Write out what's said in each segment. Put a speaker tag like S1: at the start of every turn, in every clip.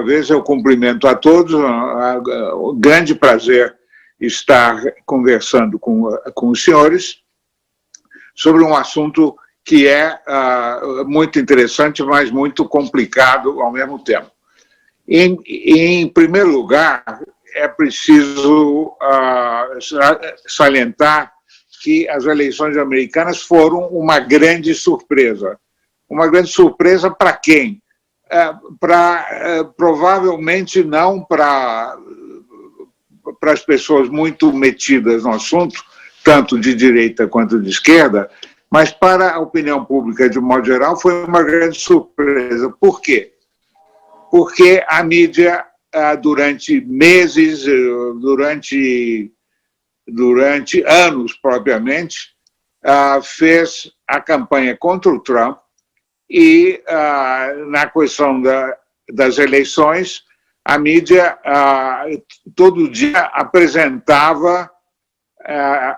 S1: vez eu cumprimento a todos, um grande prazer estar conversando com os senhores sobre um assunto que é muito interessante, mas muito complicado ao mesmo tempo. Em primeiro lugar, é preciso salientar que as eleições americanas foram uma grande surpresa. Uma grande surpresa para quem? Provavelmente não para as pessoas muito metidas no assunto, tanto de direita quanto de esquerda, mas para a opinião pública, de modo geral, foi uma grande surpresa. Por quê? Porque a mídia, durante meses, durante anos propriamente, fez a campanha contra o Trump e, na questão das eleições, a mídia todo dia apresentava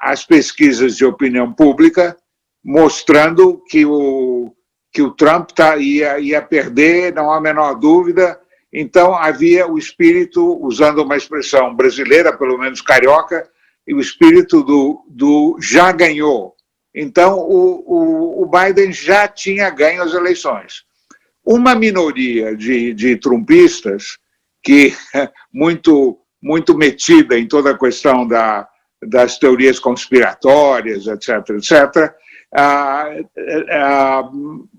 S1: as pesquisas de opinião pública, mostrando que o Trump ia perder, não há a menor dúvida. Então, havia o espírito, usando uma expressão brasileira, pelo menos carioca, e o espírito do já ganhou. Então, o Biden já tinha ganho as eleições. Uma minoria de trumpistas, que muito metida em toda a questão das teorias conspiratórias, etc.,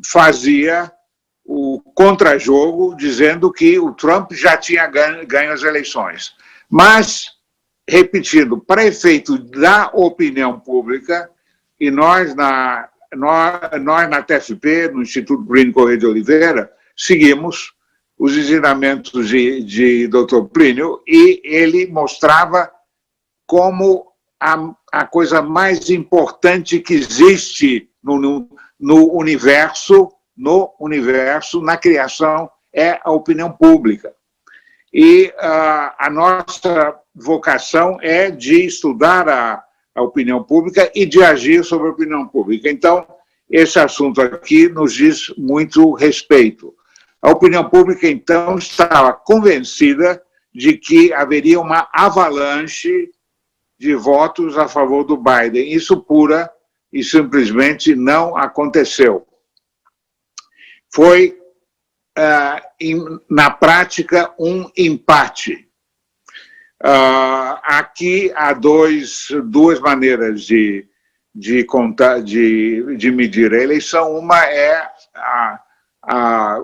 S1: fazia o contrajogo, dizendo que o Trump já tinha ganho as eleições. Mas, repetindo, para efeito da opinião pública, e nós na TFP, no Instituto Plínio Corrêa de Oliveira, seguimos os ensinamentos de Dr. Plínio, e ele mostrava como a coisa mais importante que existe no universo, na criação, é a opinião pública. E a nossa vocação é de estudar a opinião pública e de agir sobre a opinião pública. Então, esse assunto aqui nos diz muito respeito. A opinião pública, então, estava convencida de que haveria uma avalanche de votos a favor do Biden. Isso pura e simplesmente não aconteceu. Foi, na prática, um empate. Aqui há duas maneiras de medir a eleição. Uma é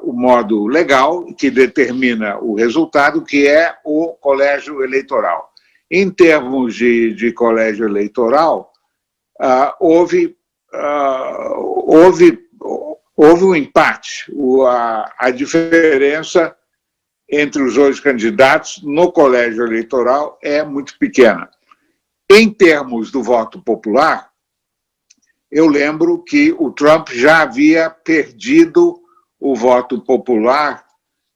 S1: o modo legal, que determina o resultado, que é o colégio eleitoral. Em termos de colégio eleitoral, houve um empate. A diferença entre os dois candidatos no colégio eleitoral é muito pequena. Em termos do voto popular, eu lembro que o Trump já havia perdido o voto popular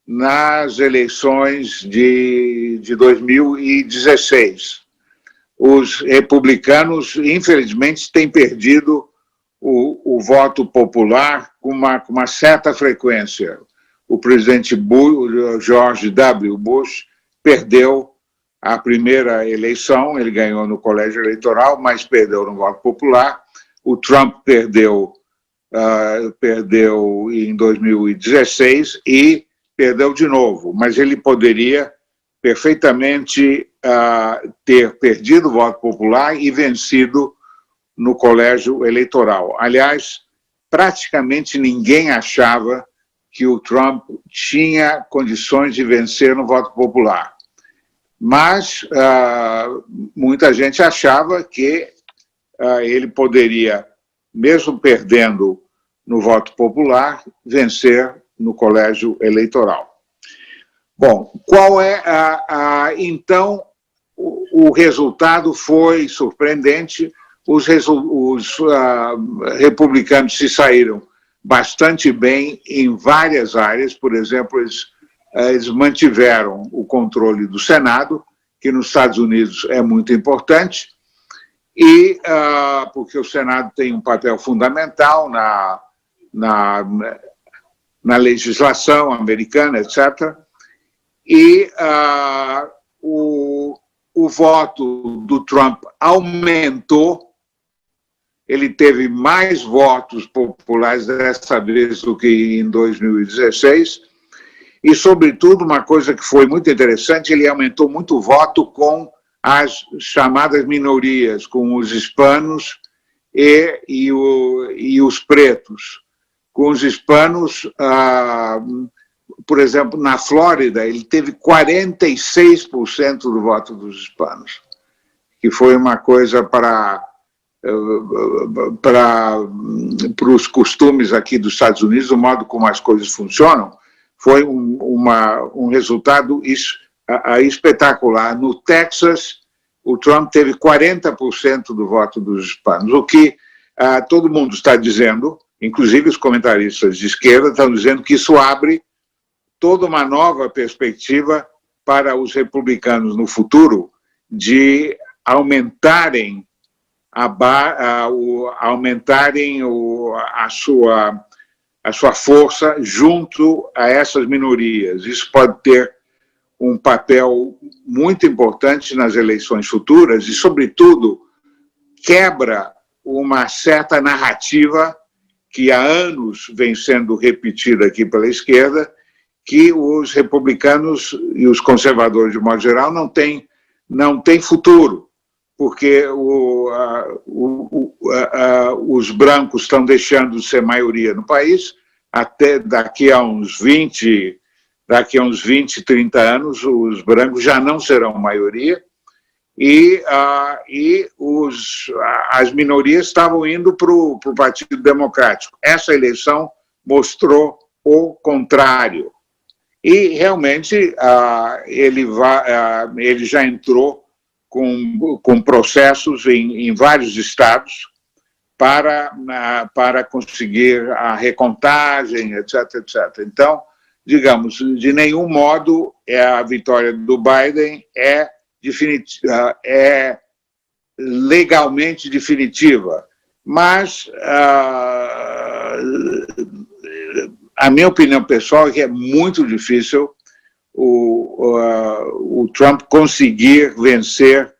S1: nas eleições de 2016. Os republicanos, infelizmente, têm perdido o voto popular com uma certa frequência. O presidente George W. Bush perdeu a primeira eleição, ele ganhou no colégio eleitoral, mas perdeu no voto popular. O Trump perdeu em 2016 e perdeu de novo, mas ele poderia perfeitamente ter perdido o voto popular e vencido no colégio eleitoral. Aliás, praticamente ninguém achava que o Trump tinha condições de vencer no voto popular. Mas muita gente achava que ele poderia, mesmo perdendo no voto popular, vencer no colégio eleitoral. Bom, qual é então, o resultado foi surpreendente. Os republicanos se saíram bastante bem em várias áreas. Por exemplo, eles mantiveram o controle do Senado, que nos Estados Unidos é muito importante, e porque o Senado tem um papel fundamental na legislação americana, etc. e o voto do Trump aumentou. Ele teve mais votos populares dessa vez do que em 2016, e, sobretudo, uma coisa que foi muito interessante, ele aumentou muito o voto com as chamadas minorias, com os hispanos e os pretos. Com os hispanos, por exemplo, na Flórida, ele teve 46% do voto dos hispanos, que foi uma coisa para os costumes aqui dos Estados Unidos, o modo como as coisas funcionam, foi um resultado espetacular. No Texas, o Trump teve 40% do voto dos hispanos, o que todo mundo está dizendo, inclusive os comentaristas de esquerda estão dizendo que isso abre toda uma nova perspectiva para os republicanos no futuro de aumentarem a sua força junto a essas minorias. Isso pode ter um papel muito importante nas eleições futuras e, sobretudo, quebra uma certa narrativa que há anos vem sendo repetida aqui pela esquerda, que os republicanos e os conservadores, de modo geral, não têm futuro, porque os brancos estão deixando de ser maioria no país, até daqui a uns 20, 30 anos, os brancos já não serão maioria, e as minorias estavam indo para o Partido Democrático. Essa eleição mostrou o contrário. E, realmente, ele já entrou com processos em vários estados para conseguir a recontagem, etc., etc. Então, digamos, de nenhum modo a vitória do Biden é legalmente definitiva, mas a minha opinião pessoal é que é muito difícil o Trump conseguir vencer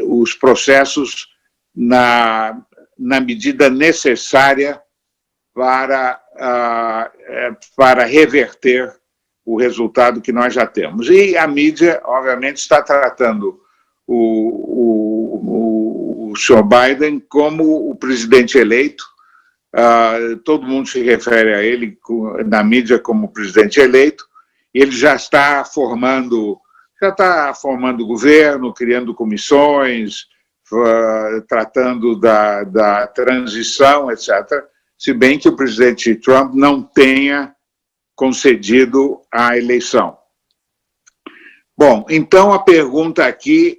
S1: os processos na medida necessária para reverter o resultado que nós já temos. E a mídia, obviamente, está tratando o Sr. Biden como o presidente eleito. Todo mundo se refere a ele na mídia como presidente eleito. Ele já está formando governo, criando comissões, tratando da transição, etc., se bem que o presidente Trump não tenha concedido a eleição. Bom, então a pergunta aqui,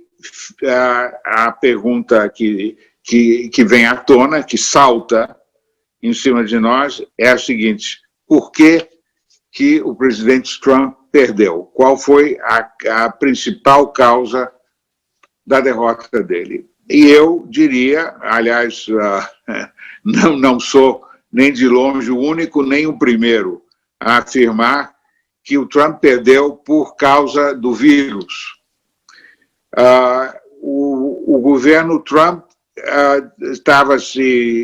S1: que vem à tona, que salta em cima de nós, é a seguinte: por que o presidente Trump perdeu? Qual foi a principal causa da derrota dele? E eu diria, aliás, não sou nem de longe o único, nem o primeiro a afirmar que o Trump perdeu por causa do vírus. O governo Trump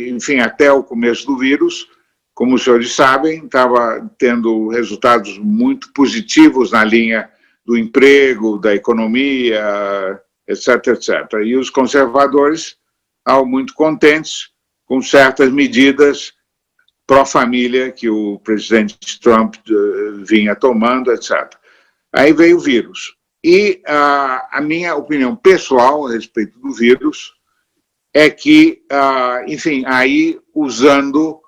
S1: enfim, até o começo do vírus, como os senhores sabem, estava tendo resultados muito positivos na linha do emprego, da economia, etc., etc. E os conservadores estavam muito contentes com certas medidas pró-família que o presidente Trump vinha tomando, etc. Aí veio o vírus. E a minha opinião pessoal a respeito do vírus é que, enfim, aí usando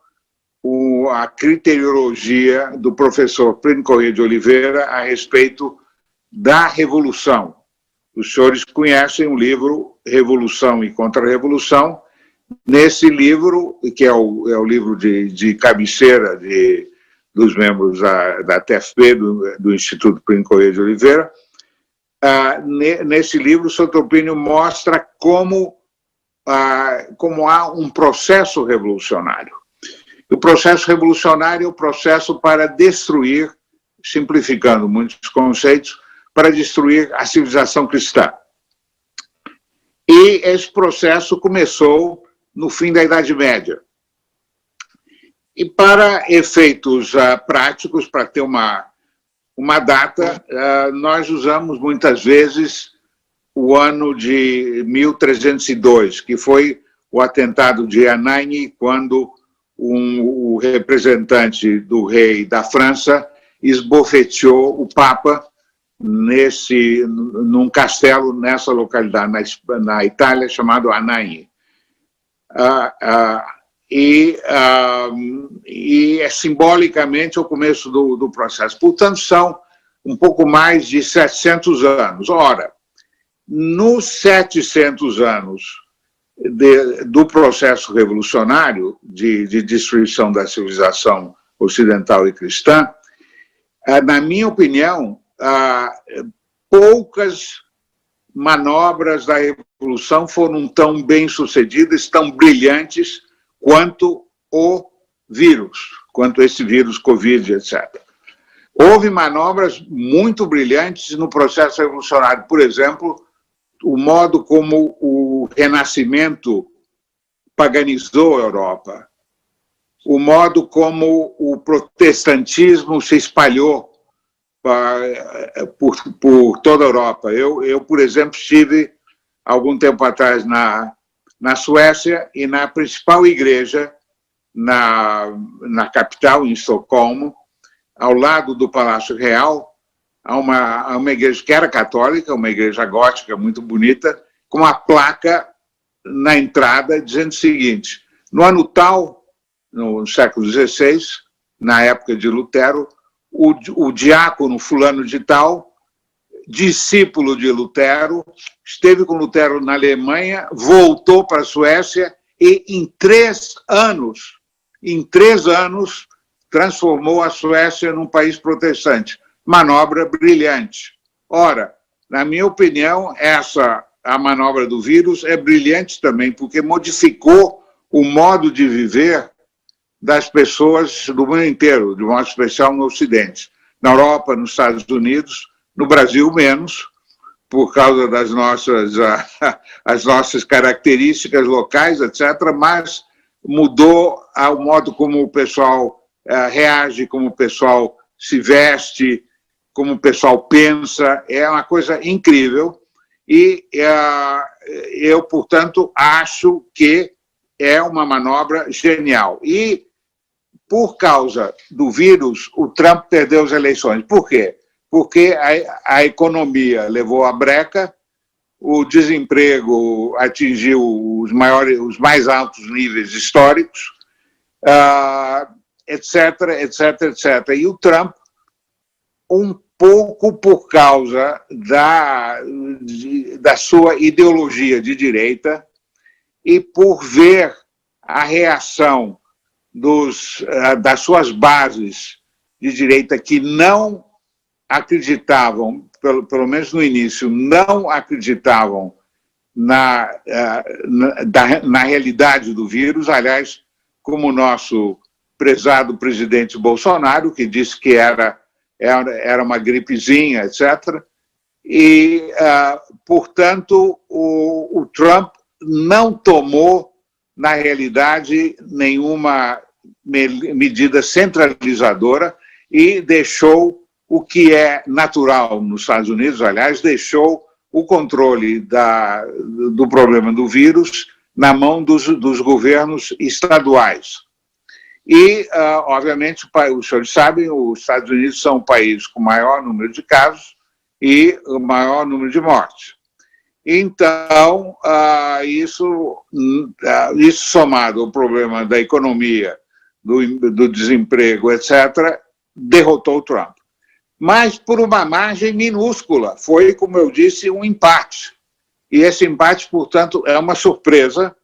S1: a criteriologia do professor Plínio Corrêa de Oliveira a respeito da revolução. Os senhores conhecem o livro Revolução e Contra-Revolução. Nesse livro, que é o livro de cabeceira dos membros da TFP, do Instituto Plínio Corrêa de Oliveira, nesse livro, o Dr. Plínio mostra como há um processo revolucionário. O processo revolucionário é o processo para destruir simplificando muitos conceitos, para destruir a civilização cristã. E esse processo começou no fim da Idade Média. E para efeitos práticos, para ter uma data, nós usamos muitas vezes o ano de 1302, que foi o atentado de Anagni, quando o representante do rei da França esbofeteou o Papa num castelo nessa localidade, na Itália, chamado Anagni. E é simbolicamente o começo do processo. Portanto, são um pouco mais de 700 anos. Ora, nos 700 anos do processo revolucionário de destruição da civilização ocidental e cristã, na minha opinião, poucas manobras da revolução foram tão bem-sucedidas, tão brilhantes, quanto o vírus, quanto esse vírus Covid, etc. Houve manobras muito brilhantes no processo revolucionário. Por exemplo, o modo como o Renascimento paganizou a Europa, o modo como o protestantismo se espalhou por toda a Europa. Eu, por exemplo, estive algum tempo atrás na Suécia e na principal igreja, na capital, em Estocolmo, ao lado do Palácio Real, há uma igreja que era católica, uma igreja gótica muito bonita, com uma placa na entrada dizendo o seguinte: no ano tal, no século XVI, na época de Lutero, o diácono fulano de tal, discípulo de Lutero, esteve com Lutero na Alemanha, voltou para a Suécia e em 3 anos, transformou a Suécia num país protestante. Manobra brilhante. Ora, na minha opinião, a manobra do vírus é brilhante também, porque modificou o modo de viver das pessoas do mundo inteiro, de modo especial no Ocidente. Na Europa, nos Estados Unidos, no Brasil menos, por causa das as nossas características locais, etc., mas mudou o modo como o pessoal reage, como o pessoal se veste, como o pessoal pensa. É uma coisa incrível e eu, portanto, acho que é uma manobra genial. E, por causa do vírus, o Trump perdeu as eleições. Por quê? Porque a economia levou a breca, o desemprego atingiu os mais altos níveis históricos, etc., etc., etc. E o Trump, um pouco por causa da sua ideologia de direita e por ver a reação das suas bases de direita que não acreditavam, pelo menos no início, não acreditavam na realidade do vírus. Aliás, como o nosso prezado presidente Bolsonaro, que disse que era uma gripezinha, etc. E, portanto, o Trump não tomou, na realidade, nenhuma medida centralizadora e deixou o que é natural nos Estados Unidos, aliás, deixou o controle do problema do vírus na mão dos governos estaduais. E, obviamente, os senhores sabem, os Estados Unidos são o país com o maior número de casos e o maior número de mortes. Então, isso somado ao problema da economia, do desemprego, etc., derrotou o Trump. Mas por uma margem minúscula. Foi, como eu disse, um empate. E esse empate, portanto, é uma surpresa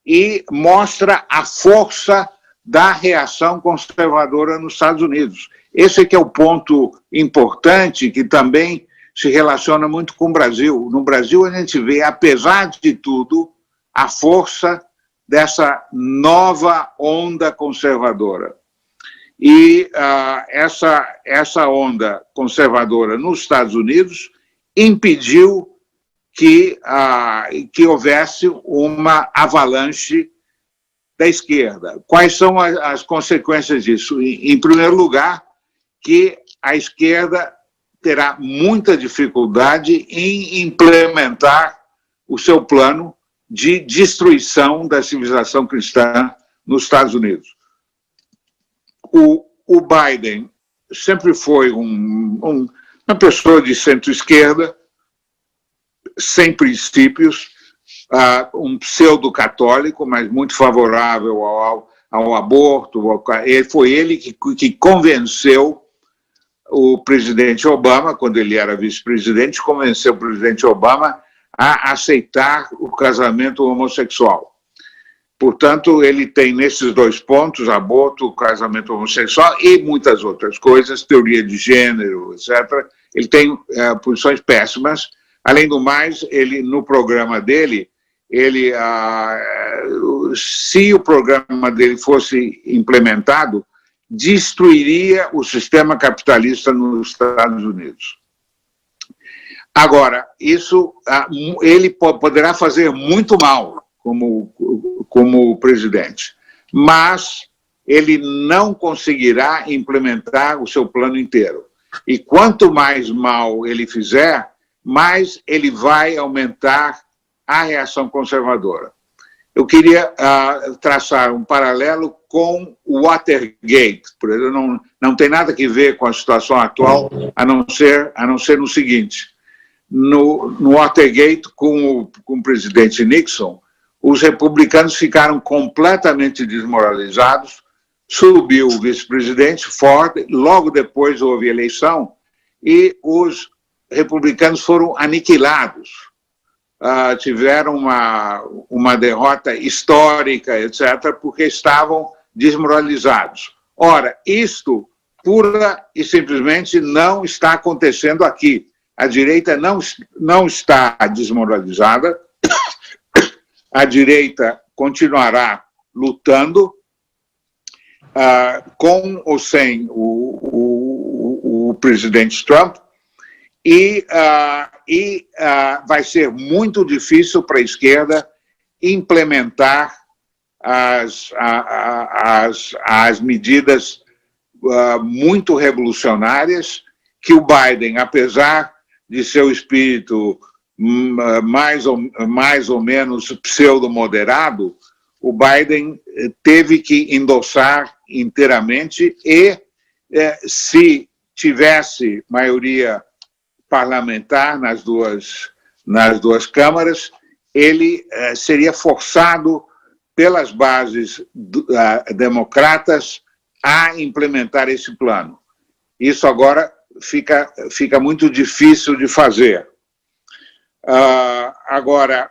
S1: e mostra a força da reação conservadora nos Estados Unidos. Esse que é o ponto importante, que também se relaciona muito com o Brasil. No Brasil, a gente vê, apesar de tudo, a força dessa nova onda conservadora. E essa onda conservadora nos Estados Unidos impediu que houvesse uma avalanche da esquerda. Quais são as consequências disso? Em primeiro lugar, que a esquerda terá muita dificuldade em implementar o seu plano de destruição da civilização cristã nos Estados Unidos. O Biden sempre foi uma pessoa de centro-esquerda, sem princípios, um pseudo-católico, mas muito favorável ao aborto. Foi ele que convenceu o presidente Obama, quando ele era vice-presidente, convenceu o presidente Obama a aceitar o casamento homossexual. Portanto, ele tem nesses dois pontos, aborto, casamento homossexual e muitas outras coisas, teoria de gênero, etc. Ele tem posições péssimas. Além do mais, ele, no programa dele, se o programa dele fosse implementado, destruiria o sistema capitalista nos Estados Unidos. Agora, isso ele poderá fazer muito mal como presidente, mas ele não conseguirá implementar o seu plano inteiro. E quanto mais mal ele fizer, mais ele vai aumentar a reação conservadora. Eu queria traçar um paralelo com o Watergate. Por exemplo, não tem nada a ver com a situação atual, a não ser no seguinte: no Watergate, com o presidente Nixon, os republicanos ficaram completamente desmoralizados, subiu o vice-presidente Ford, logo depois houve eleição, e os republicanos foram aniquilados. Tiveram uma derrota histórica, etc., porque estavam desmoralizados. Ora, isto pura e simplesmente não está acontecendo aqui. A direita não está desmoralizada, a direita continuará lutando, com ou sem o presidente Trump, e vai ser muito difícil para a esquerda implementar as medidas muito revolucionárias que o Biden, apesar de seu espírito mais ou menos pseudo-moderado, o Biden teve que endossar inteiramente e, se tivesse maioria parlamentar nas duas câmaras, ele seria forçado pelas bases democratas a implementar esse plano. Isso agora fica muito difícil de fazer. Agora,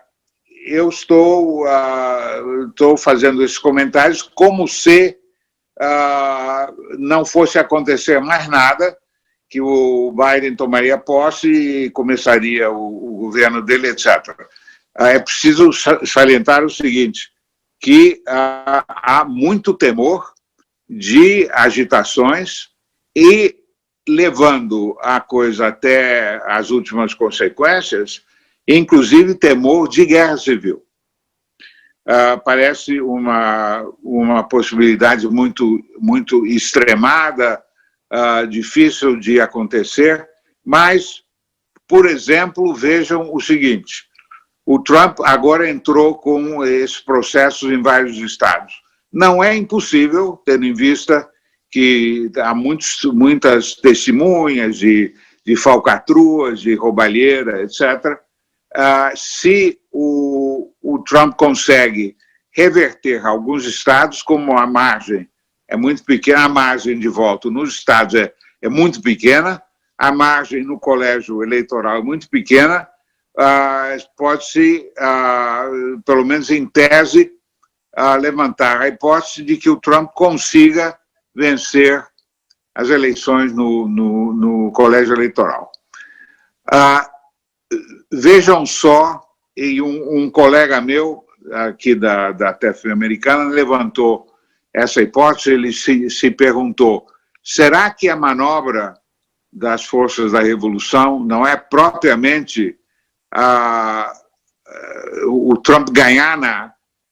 S1: eu estou fazendo esses comentários como se não fosse acontecer mais nada, que o Biden tomaria posse e começaria o governo dele, etc. É preciso salientar o seguinte, que há muito temor de agitações e, levando a coisa até as últimas consequências, inclusive temor de guerra civil. Parece uma possibilidade muito extremada, difícil de acontecer, mas, por exemplo, vejam o seguinte: o Trump agora entrou com esses processos em vários estados. Não é impossível, tendo em vista que há muitas testemunhas de falcatruas, de roubalheira, etc., se o Trump consegue reverter alguns estados, como a margem é muito pequena, a margem de voto nos estados é muito pequena, a margem no colégio eleitoral é muito pequena, pode-se, pelo menos em tese, levantar a hipótese de que o Trump consiga vencer as eleições no colégio eleitoral. Vejam só, e um colega meu aqui da TFM americana levantou essa hipótese, ele se perguntou, será que a manobra das forças da Revolução não é propriamente o Trump ganhar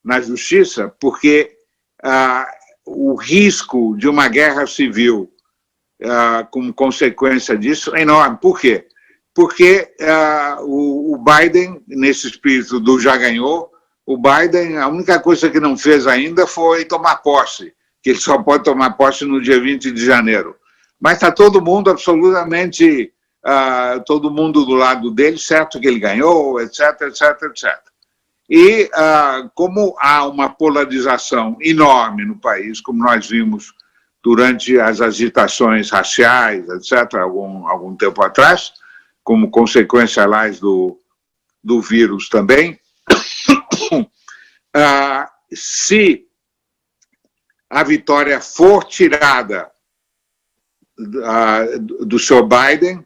S1: na justiça, porque o risco de uma guerra civil como consequência disso é enorme. Por quê? Porque o Biden, nesse espírito do já ganhou, o Biden, a única coisa que não fez ainda foi tomar posse, que ele só pode tomar posse no dia 20 de janeiro. Mas está todo mundo absolutamente, todo mundo do lado dele, certo que ele ganhou, etc, etc, etc. E como há uma polarização enorme no país, como nós vimos durante as agitações raciais, etc., algum tempo atrás, como consequência, aliás, do vírus também, se a vitória for tirada do Sr. Biden,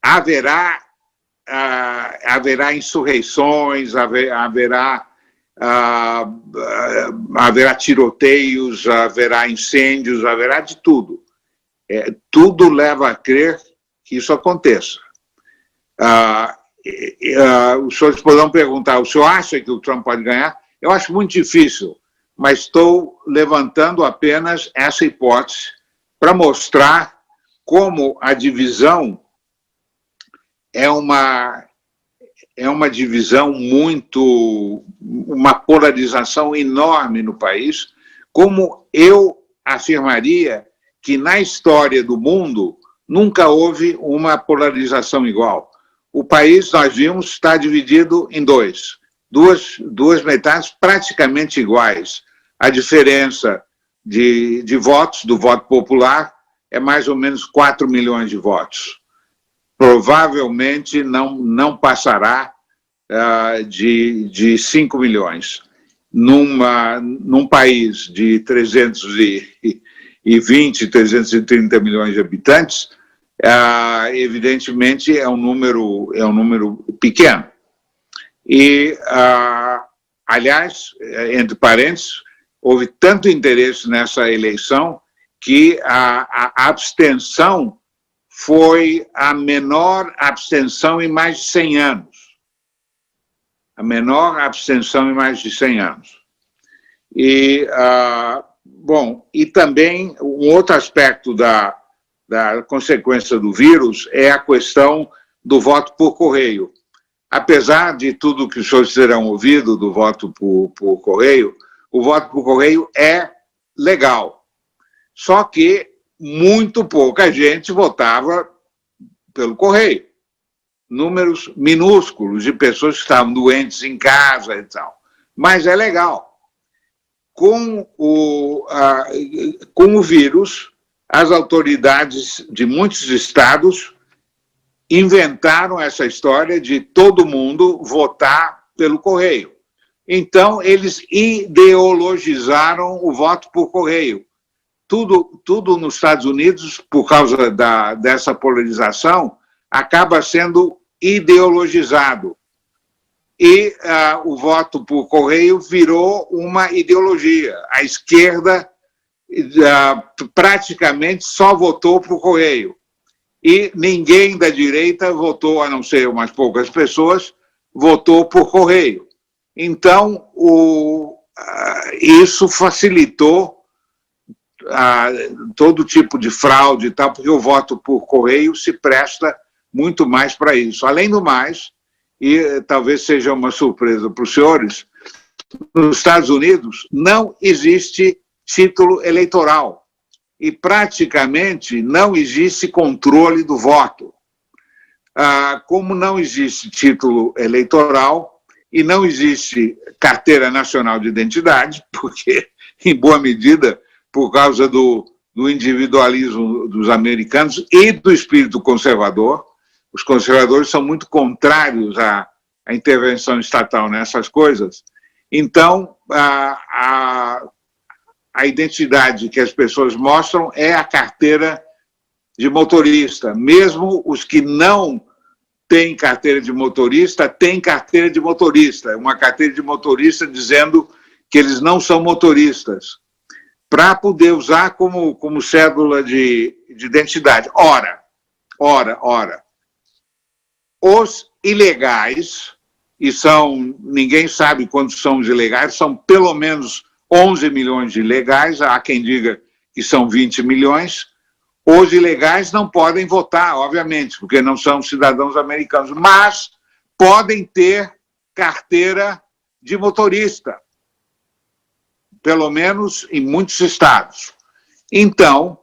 S1: haverá insurreições, haverá tiroteios, haverá incêndios, haverá de tudo. Tudo leva a crer que isso aconteça. Os senhores poderão perguntar, o senhor acha que o Trump pode ganhar? Eu acho muito difícil, mas estou levantando apenas essa hipótese para mostrar como a divisão é uma divisão uma polarização enorme no país, como eu afirmaria que na história do mundo nunca houve uma polarização igual. O país, nós vimos, está dividido em duas metades praticamente iguais. A diferença de votos, do voto popular, é mais ou menos 4 milhões de votos. Provavelmente não passará de 5 milhões. Num país de 320, 330 milhões de habitantes, evidentemente é um número pequeno. E, aliás, entre parênteses, houve tanto interesse nessa eleição que a abstenção foi a menor abstenção em mais de 100 anos. A menor abstenção em mais de 100 anos. E, e também um outro aspecto da consequência do vírus é a questão do voto por correio. Apesar de tudo que os senhores terão ouvido do voto por correio, o voto por correio é legal. Só que muito pouca gente votava pelo correio. Números minúsculos de pessoas que estavam doentes em casa e tal. Mas é legal. Com o vírus, as autoridades de muitos estados inventaram essa história de todo mundo votar pelo correio. Então, eles ideologizaram o voto por correio. Tudo nos Estados Unidos, por causa dessa polarização, acaba sendo ideologizado. E o voto por correio virou uma ideologia. A esquerda praticamente só votou por correio. E ninguém da direita votou, a não ser umas poucas pessoas, votou por correio. Então, isso facilitou todo tipo de fraude e tal, porque o voto por correio se presta muito mais para isso. Além do mais, e talvez seja uma surpresa para os senhores, nos Estados Unidos não existe título eleitoral e praticamente não existe controle do voto. Como não existe título eleitoral e não existe carteira nacional de identidade, porque, em boa medida, por causa do individualismo dos americanos e do espírito conservador, os conservadores são muito contrários à intervenção estatal nessas coisas. Então, a identidade que as pessoas mostram é a carteira de motorista. Mesmo os que não têm carteira de motorista, têm carteira de motorista. Uma carteira de motorista dizendo que eles não são motoristas. para poder usar como cédula de identidade. Ora, os ilegais, e ninguém sabe quantos são os ilegais, são pelo menos 11 milhões de ilegais, há quem diga que são 20 milhões, os ilegais não podem votar, obviamente, porque não são cidadãos americanos, mas podem ter carteira de motorista, pelo menos em muitos estados. Então,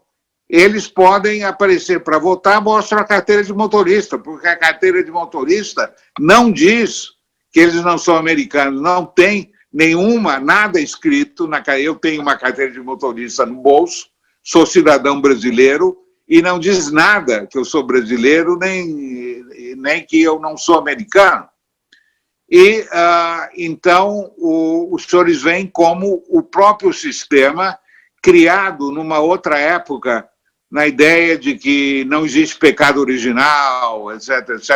S1: eles podem aparecer para votar, mostram a carteira de motorista, porque a carteira de motorista não diz que eles não são americanos, não tem nada escrito. Eu tenho uma carteira de motorista no bolso, sou cidadão brasileiro, e não diz nada que eu sou brasileiro, nem que eu não sou americano. E, então, os senhores veem como o próprio sistema, criado numa outra época, na ideia de que não existe pecado original, etc.,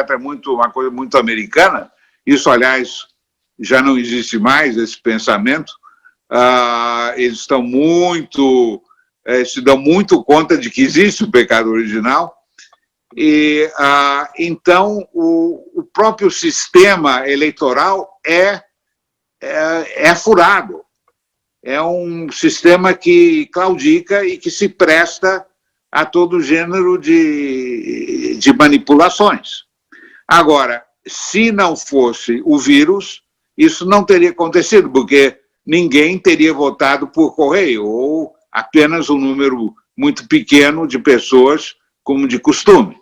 S1: é uma coisa muito americana. Isso, aliás, já não existe mais, esse pensamento. Eles estão se dão muito conta de que existe o pecado original. E, então, o próprio sistema eleitoral é furado. É um sistema que claudica e que se presta a todo gênero de manipulações. Agora, se não fosse o vírus, isso não teria acontecido, porque ninguém teria votado por correio, ou apenas um número muito pequeno de pessoas, como de costume.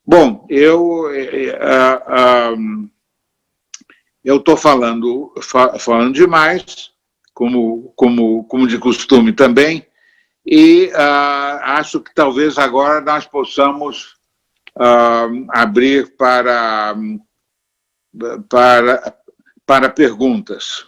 S1: Bom, eu estou falando demais, como de costume também, e acho que talvez agora nós possamos abrir para perguntas.